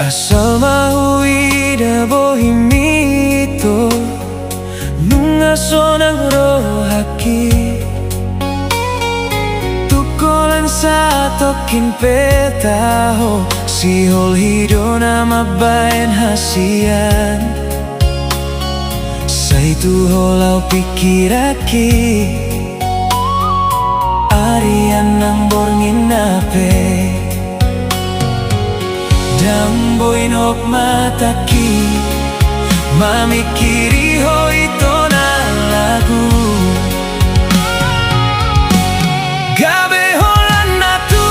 Asal mau ida bohimito nunga sonang rohaki tukolan sa tokin petaho sihol hidona mabayan hasian sa itu holau pikiraki arian nang borngin nape Damboy nok mataki mamikiri ho ito na lagu Gabe holan na tu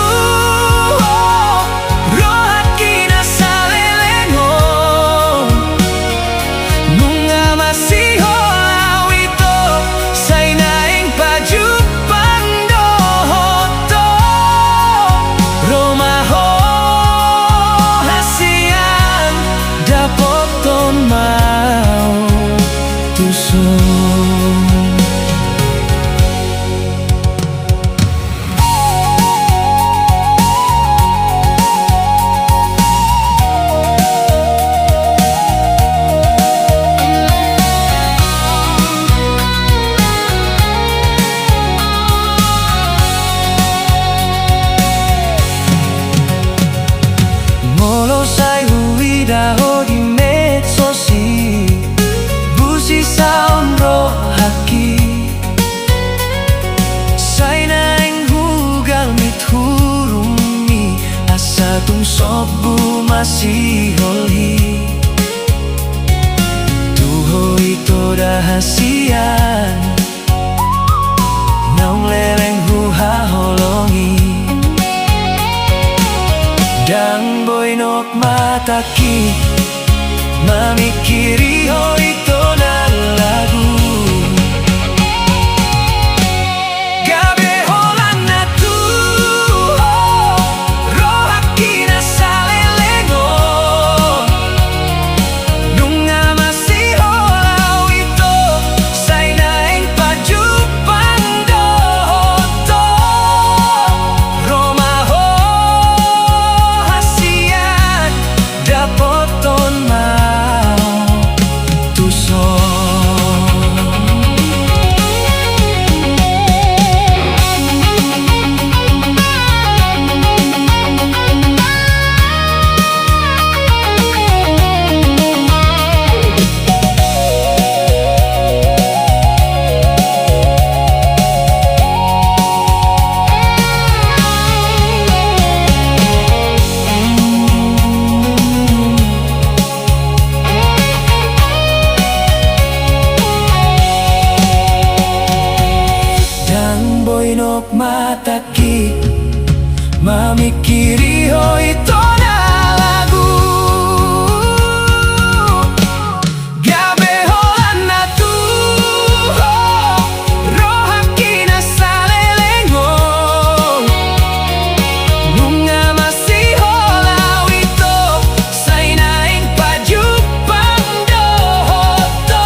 rohaki na sa lelengo Nunga masiho au ito say naing pajupang dohoto Romaho Dapoton mau tusong Molo say huwida ho di metsosi busi saon rohaki say naing hugal mithurumi asa tung sobu masiholhi tuho ito rahasian naung leleng huhaholongi Dang boy nok mataki mamikiri ho ito na lagu Gabe holan na tu rohaki na sa lelengo Nunga masiho lau ito say naing pajupang dohoto Romaho Dapoton mau tusong Boy nok mataki mamikiri ho ito na lagu Gabe holan na tu rohaki na sa lelengo Nunga masiho lau ito say naing pajupang dohoto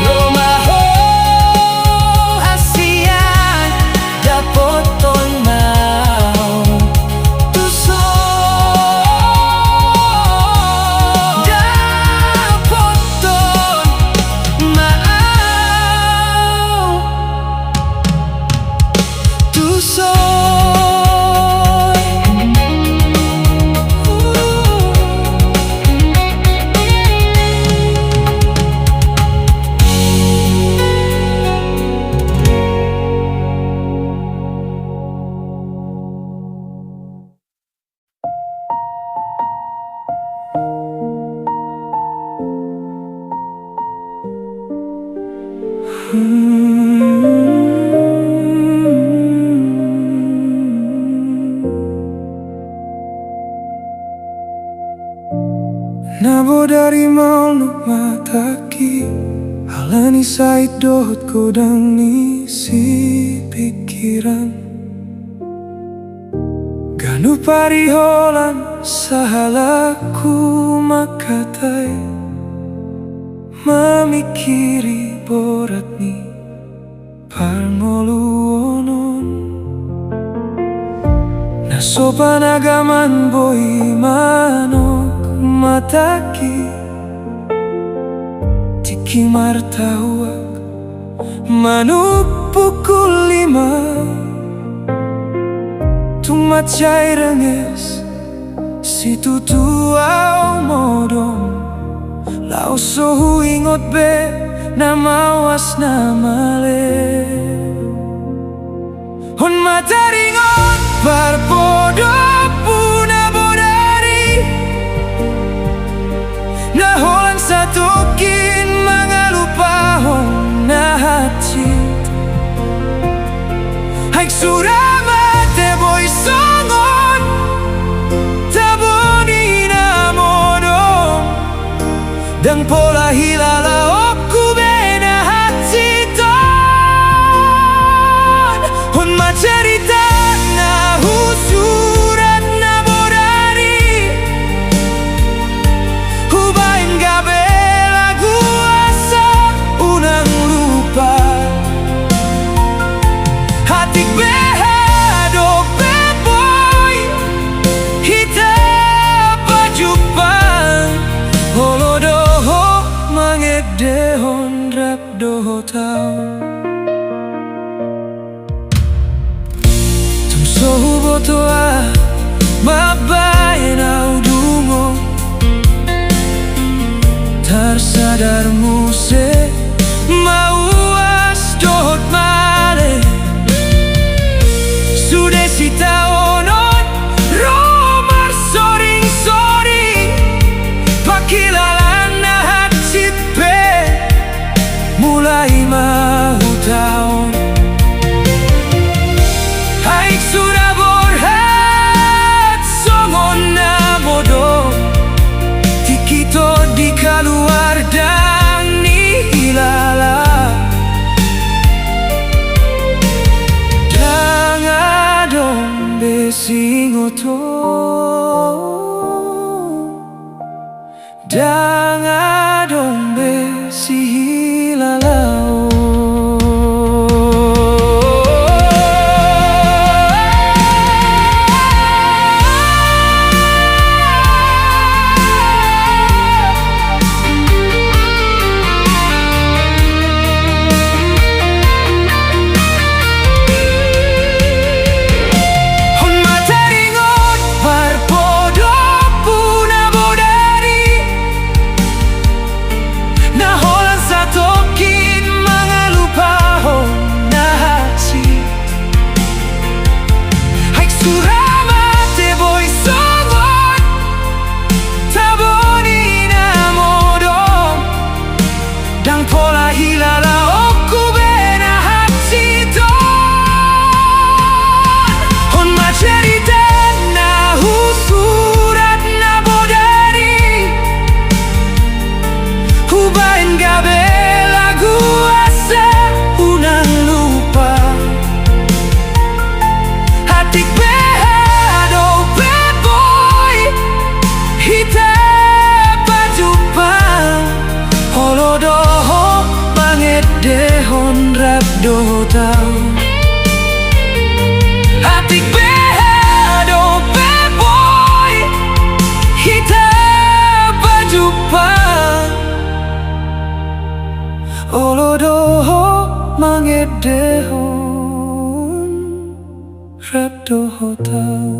Romaho Dapoton mau tusong Dapoton mau tusong Nabo dari mau nuk mataki halani sait dohot kodang isi pikiran Ganu pariholan sahalaku makatai mamikiri boratni pangoluonon Nasopan agaman boy manok mataki Tiki martawak manuk pukul 5 Tumat cai renges situ tua modong Lau sohu ingot be nama was nama le Hon mataringot barpodo puna bodari Na holang satukin mangalupahon na hacit Haik suramate boy songon taboni na modong Dan pola hilala okku bena haciton Hon macerita na husurat na bodari Hubain gabe lagu asa unang lupa Hatik behado beboy hita pajupan Holodoho mangedehon rap doho tau Sohu botoa mabayan au dungo Tersadar muse mauas dohot male Sudah sita onon romar soring-soring Pakilalan na hacit be mulai mahu taon Haik sudah borhat songon na bodoh Tikito di kaluar dan ni hilala Dangadong besingoto Dangadong besihilala Dehon rap doho tau Hatik behado beboy hita bajupang Olo doho manget dehon rap doho tau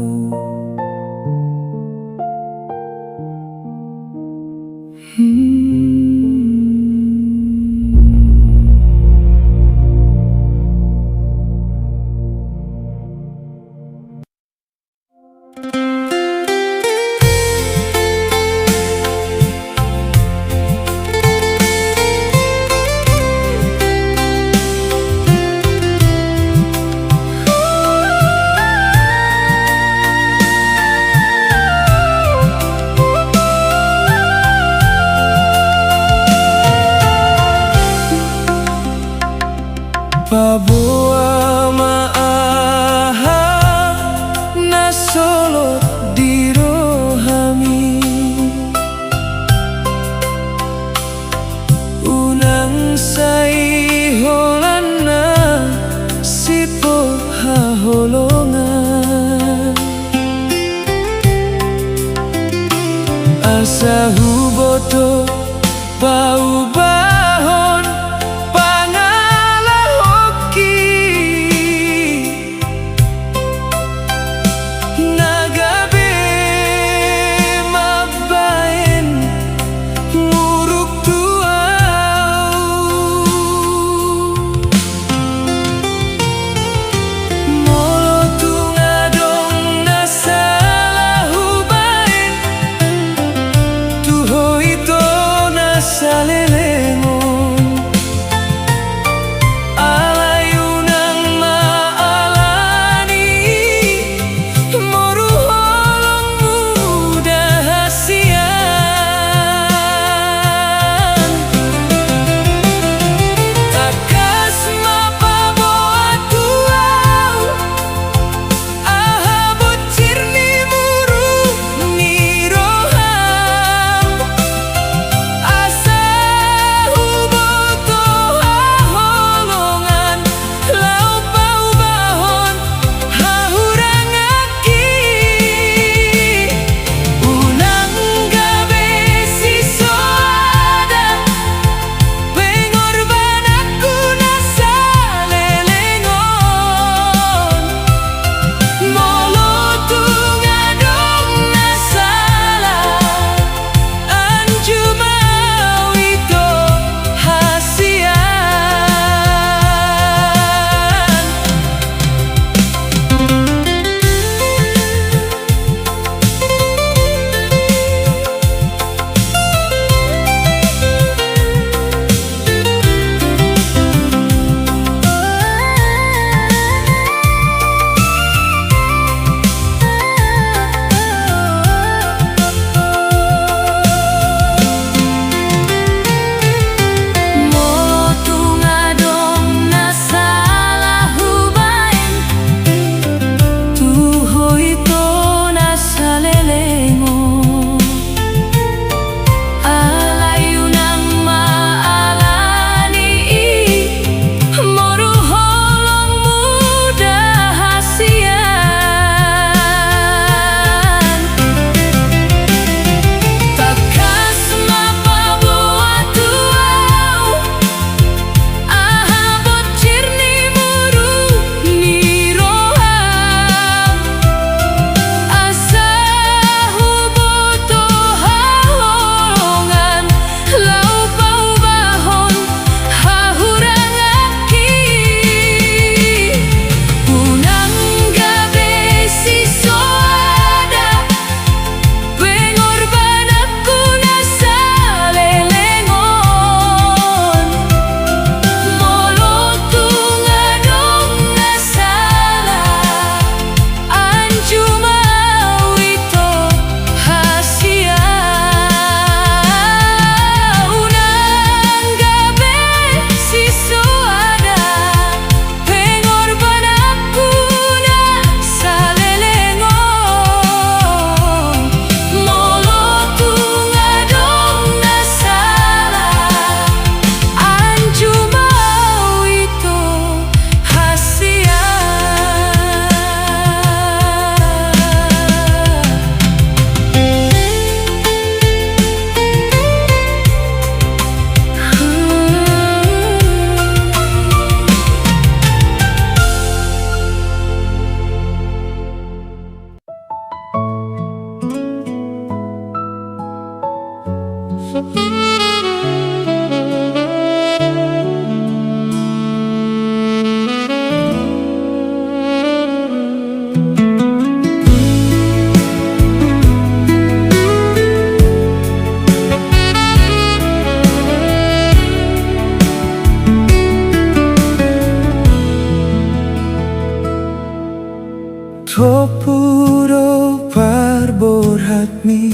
Topuro parborhatmi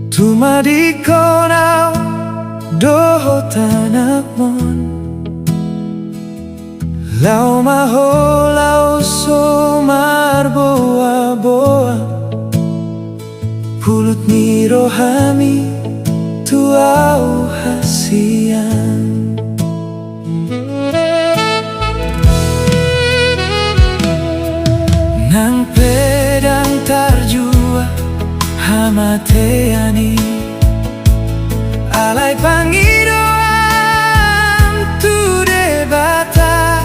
Tumadikonaw doho tanakmon Lau maho lau so marboa-boa Pulut ni rohami tuau hasian Nang pedang tarjua hamateani Alay pangidoan tu debata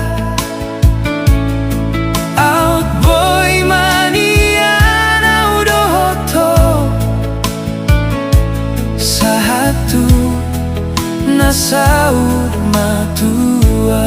Out boy manian audohoto Sahatu nasaur matua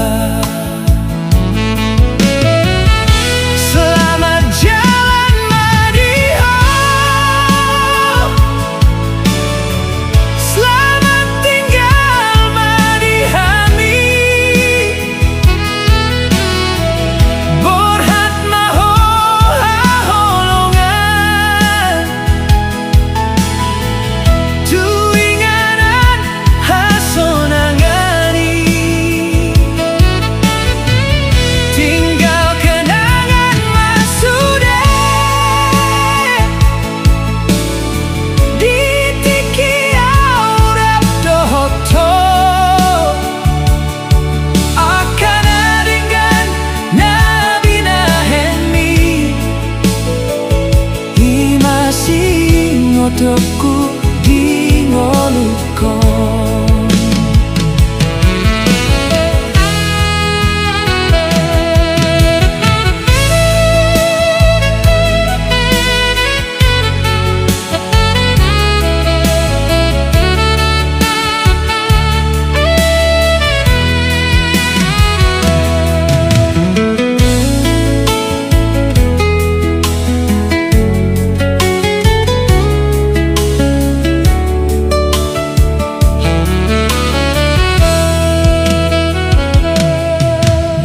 Tepku di ngolukon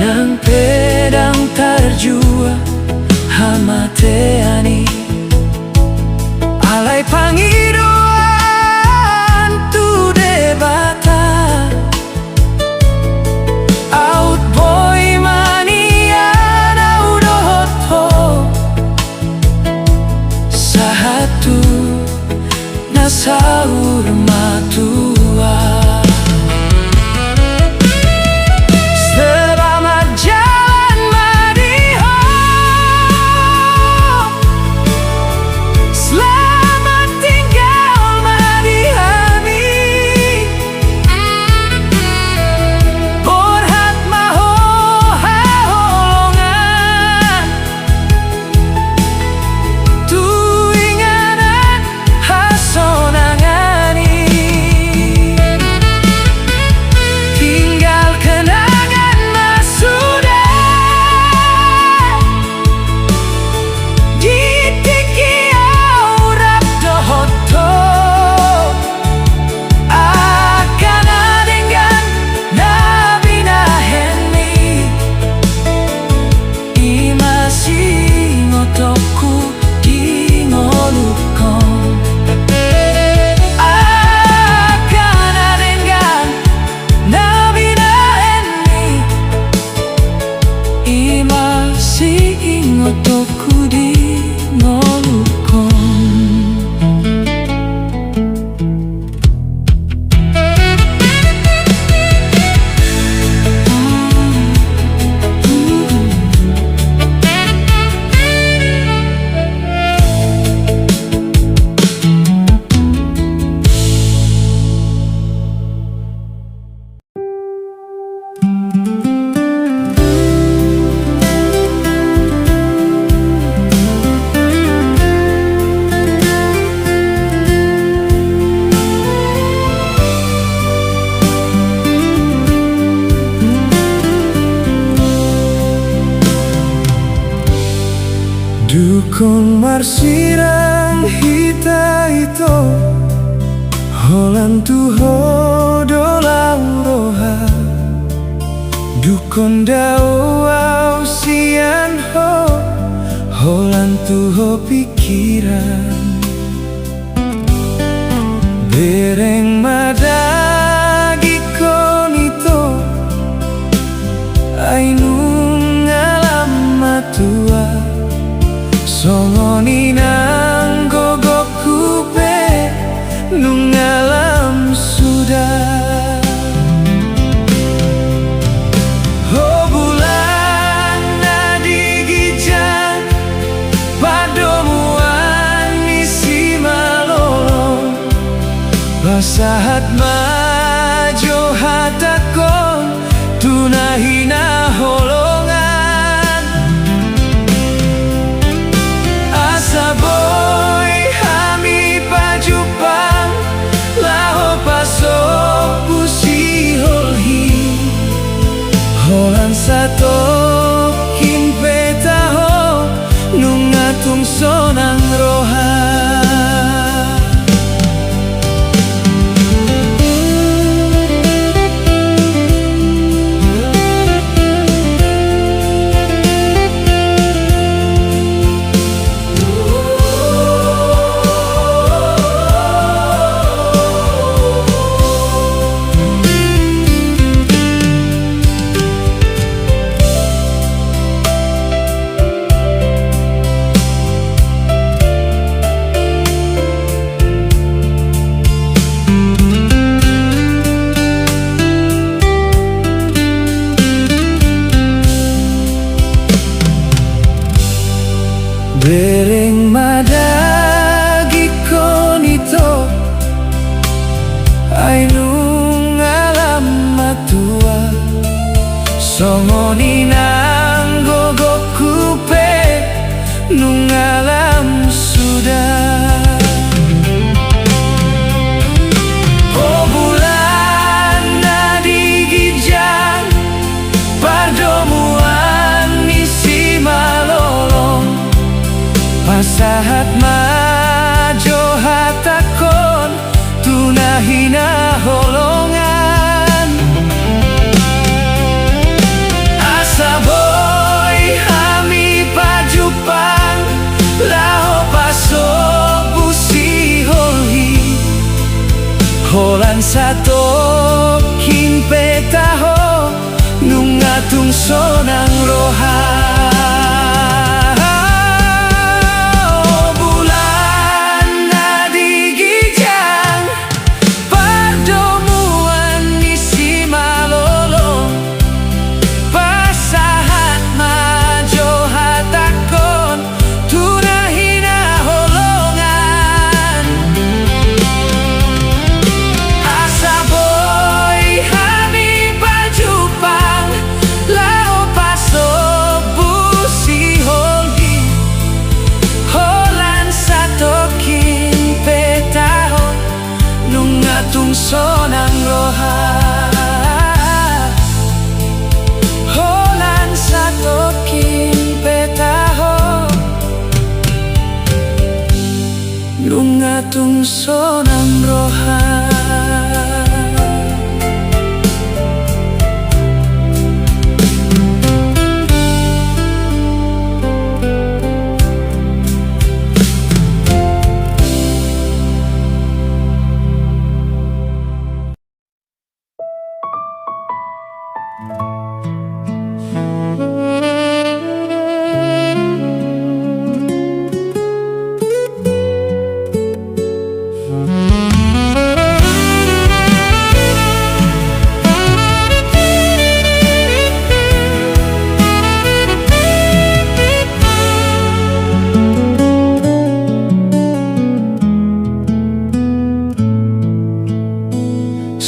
Nang pedang tarjua hamateani Alay pangidoan tu debata Out boy manian audohoto Sahatu nasaur matua Dukun marsirang hita ito Holan tuho dolang roha Dukun dau sian ho holan tuho pikiran bereng madagi konito ainung alam matua songoni nang gogoku pe nung alam sudah. Oh bulan nadi gijang padomuan isi malolong basahat majo hatakon tunahina holongan asa boy hami pajupang laho pasok pusi holhi holan sato kimpe taho nungatung sonang roha. Bereng madagi konito ainung alam matua songoni nang gogoku pe nung alam sudah. Oh bulan nadi gijang pardomuan isi malolong pasahat majo hatakon tunahina holongan asa boy hami pajupang laho pasok busi holhi holan sato kimpe taho nungatung sonang roha. Sonang roha holan sato kimpe taho nungatung sonang roha.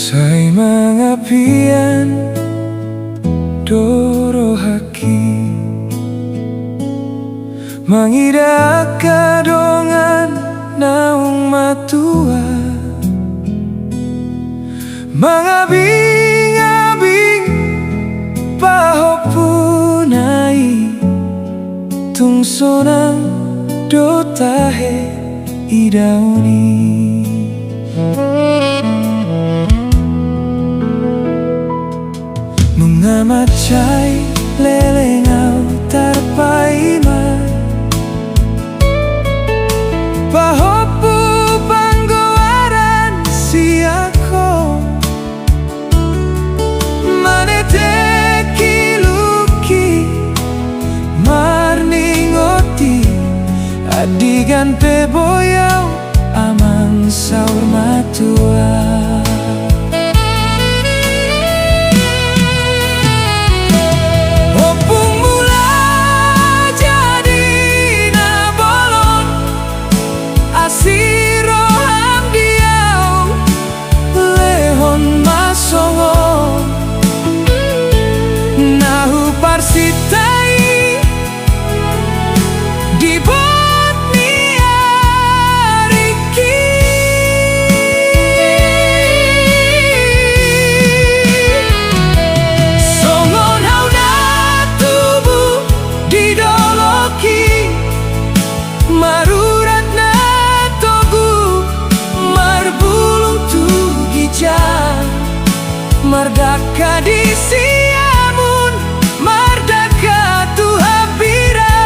Say mangapian doro haki mangidak kadongan naung matua mangabing-abing pahopunai tungsonang dotahe idauni Nungamacay lelengau Adigan teboyau amang saur matua. Opung mula jadi na bolon asiro hamdiau lehon masongo nahu parsitai di Botnia Riki. Songon hauna tubuh didoloki marurat na togu marbulung tu gijan mardaka di siamun mardaka tu habira.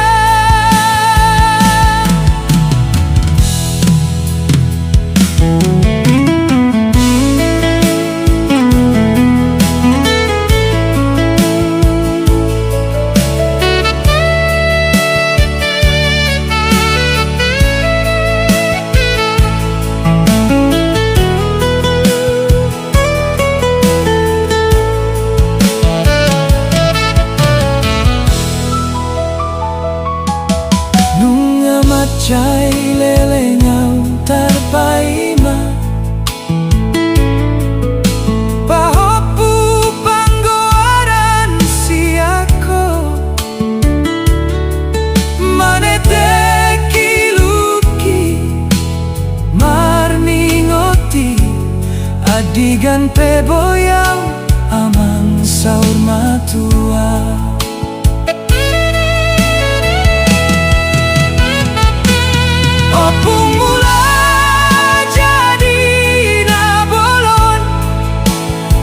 Macai lelenyau tarpaima pahopu panggoaran siako manete kiluki marningoti adigan teboyau amang saur matua. Opung mula jadi na bolon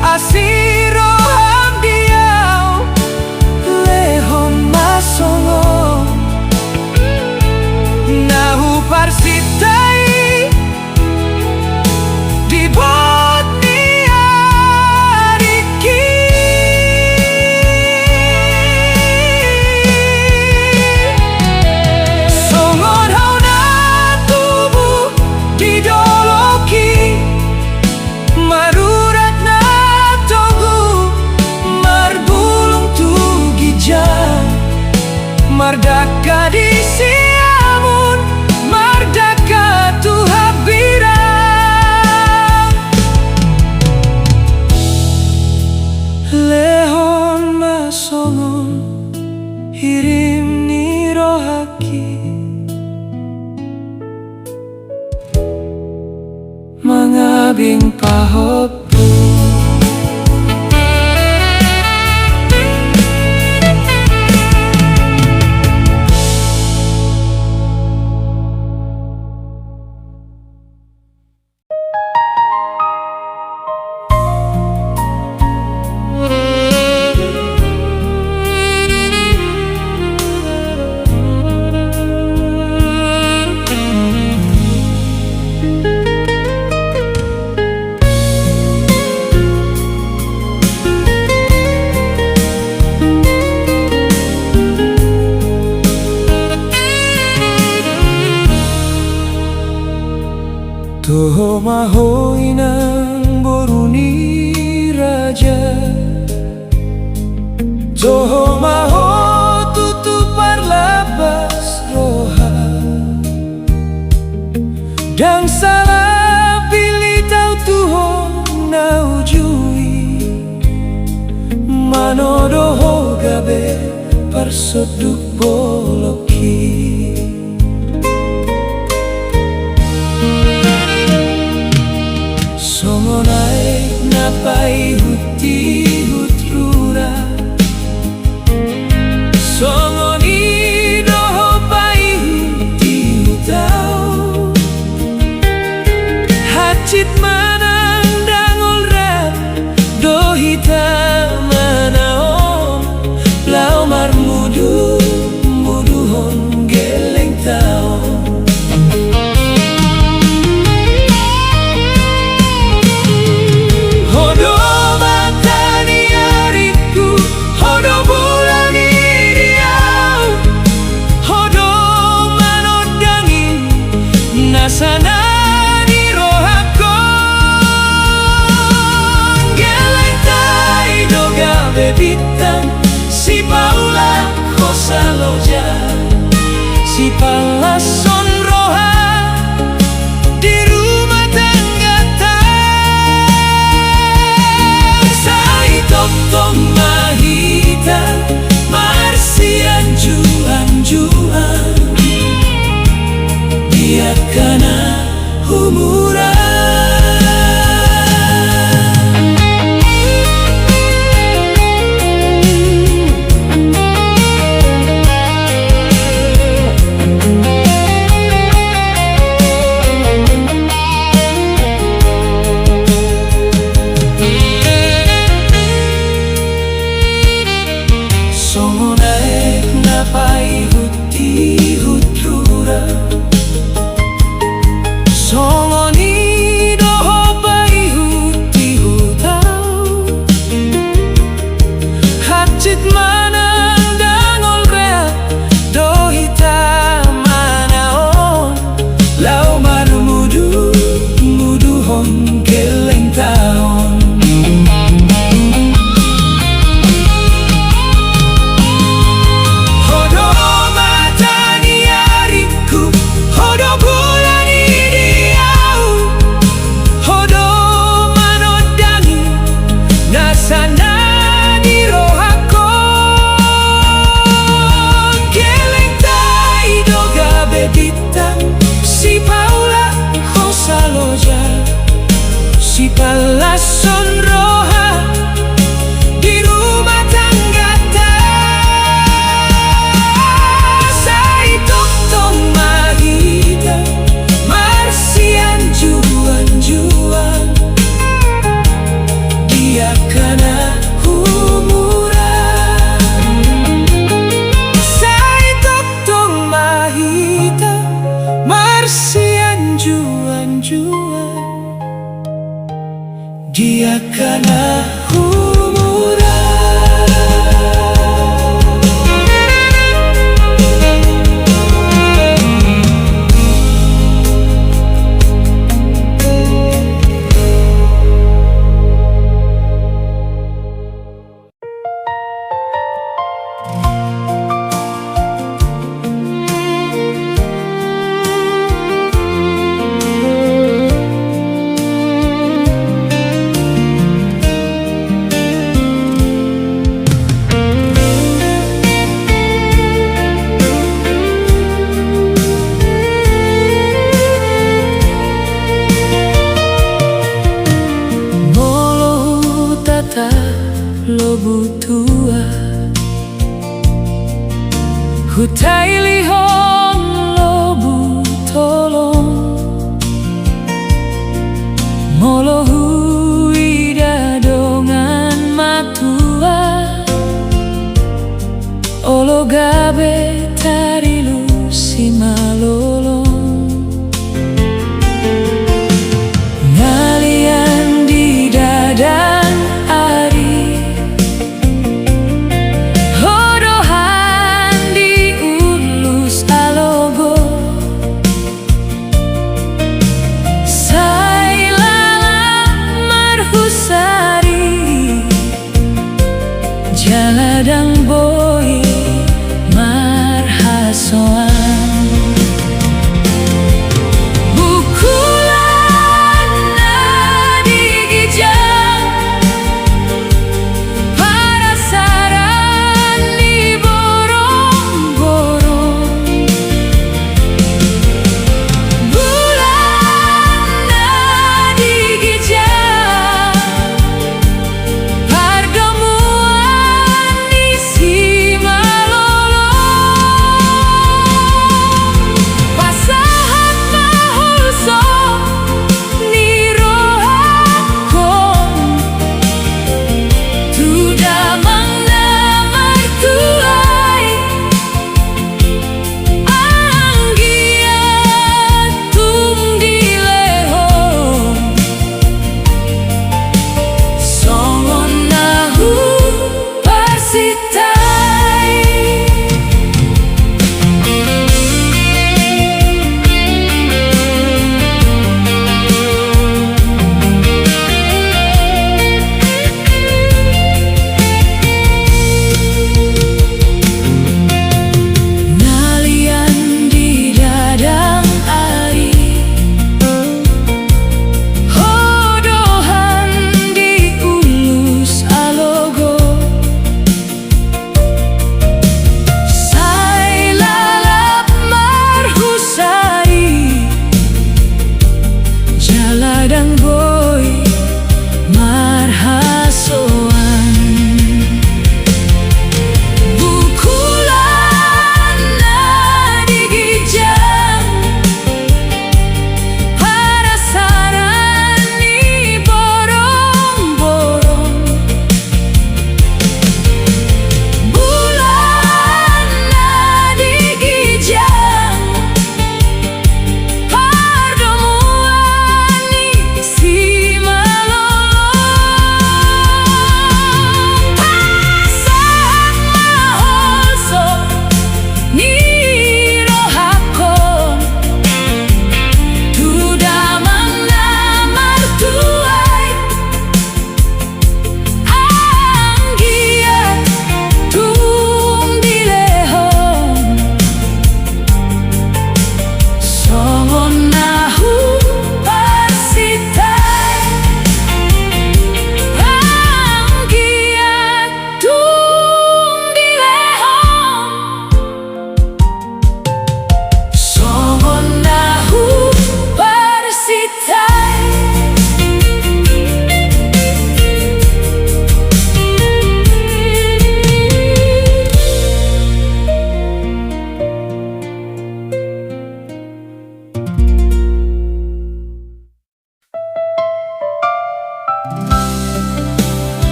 asiro hamdiau lehon masongo nahu parsitai di Botnia Riki. Songon hauna didoloki marurat na togu marbulung tu gijan mardaka di siamun mardaka tu habira. Lehon masongon hirim ni rohaki mangabing pahopu. Toho mahoi nang boruni raja, toho maho tutupar labas roha, dang salah pilih tau tuho nau jui, manodoho gabe parsoduk boloki. Songonai napai huti hutrura, songoni doho pai huti hutau, hacit manang dangol rap dohita manaom lau marmudu tujuan dia kana humura. Si palason roha di rumah tangga ta sai tong mahita marsian juan dia kana humura. Sai tong mahita marsian juan dia kana humura. Lobu tua hutai lihon lobu tolong molo huida dongan matua olo gabe tarilu si malolong ngalian di dadan jaladang boy marhasoan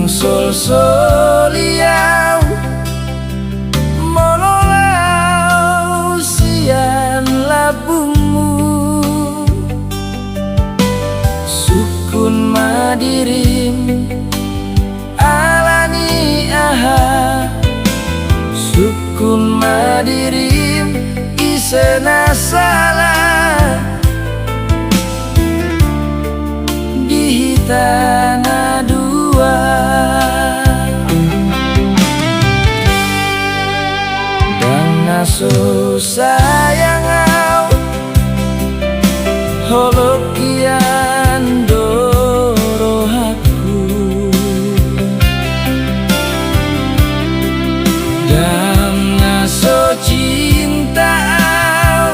soliau mololau sian labumu sukun madirim alani aha sukun madirim isena salah di tanah dua dan naso sayang au holokian dorohaku dan naso cinta au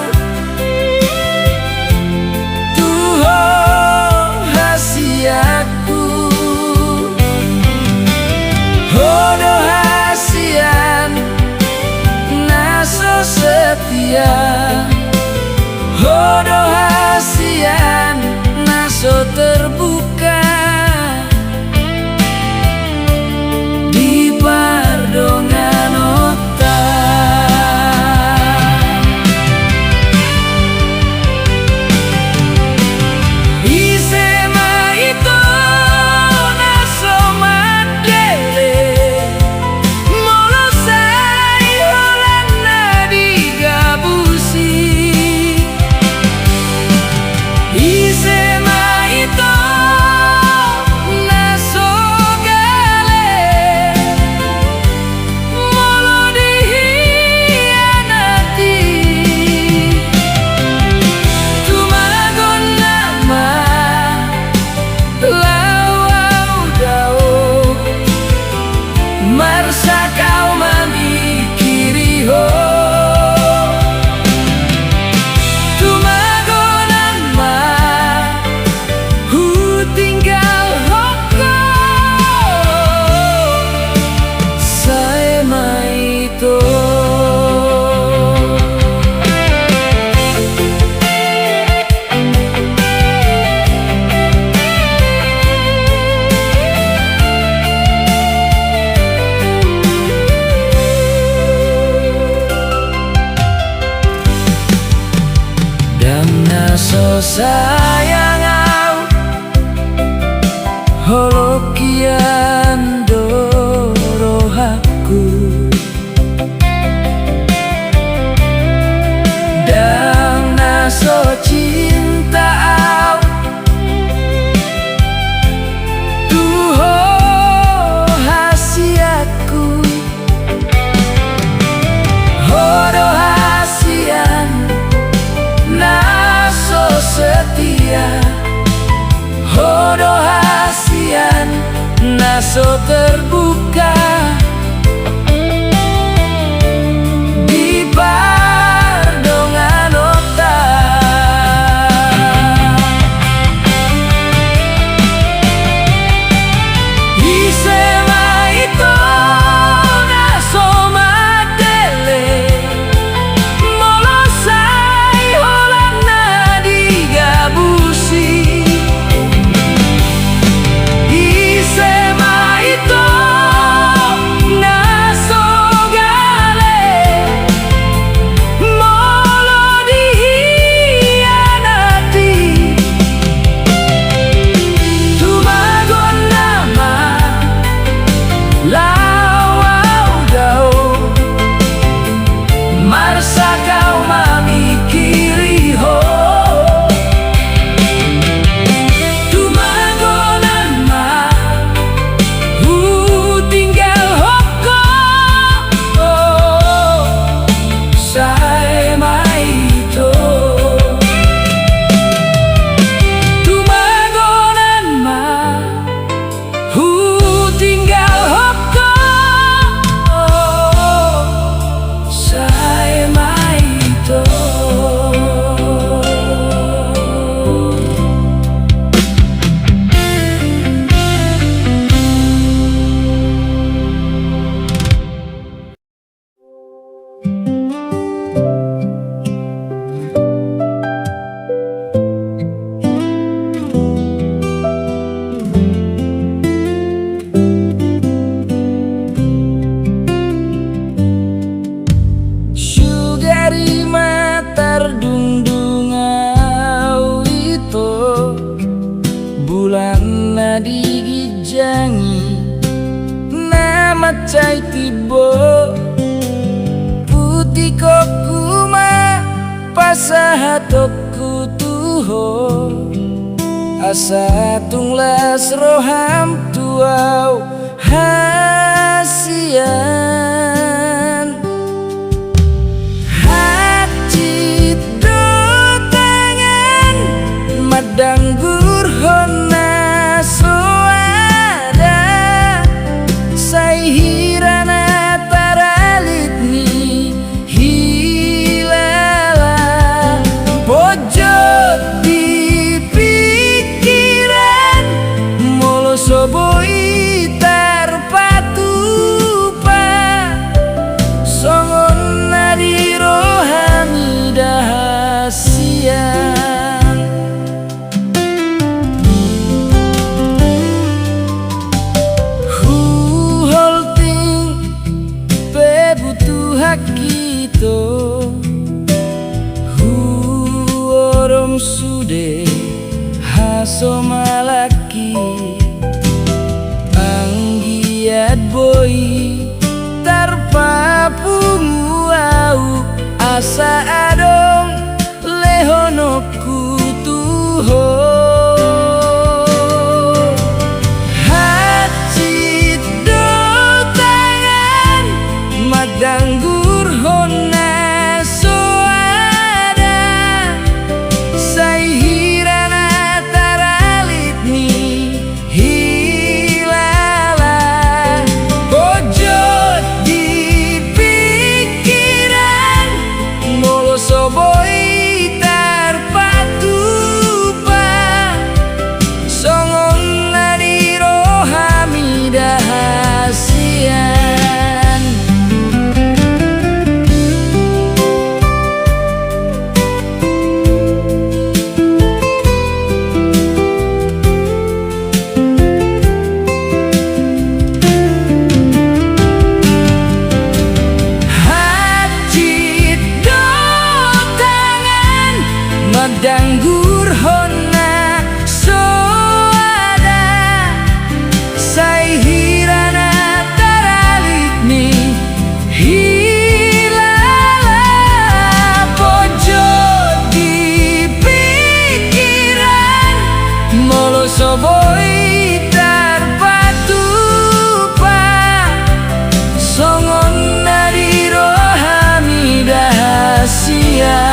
tuho hasiaku hodo hasian naso setia hodo hasian naso terbuka di pardongan otak isema itu naso madele molosai holana digabusi isema itu naso gale molo dihianati tumagon nama lawau dao marsa kau memikiri ho tumagonan ma hu tinggal hoko saya maito dan naso sayang au holokian dorohaku dan naso cinta au tuho hasiaku hodo hasian naso setia hodo hasian naso terbuka di pardongan otak isema itu naso madele molosai holana digabusi isema itu toku ma pasah toku tuho asa tunglas roham tuau hasian hati do tangan madang gurhona soada sai hirana taralitni hilala pojok di pikiran molo soboi tarpatupa songon nadi rohani dahasian hu holting bebutuh hakito hu orom sude haso malaki anggiat boy tarpapungu au asa adong lehonoku tuho hati do tangan madang gurhona soada sai hirana taralitni hilala pojok di pikiran molo soboi tarpatupa songon nadi rohami dahasian hati do tangan madang gurhona soada sai hirana taralitni hilala pojok di pikiran molo soboi tarpatupa songon nadi rohami dahasian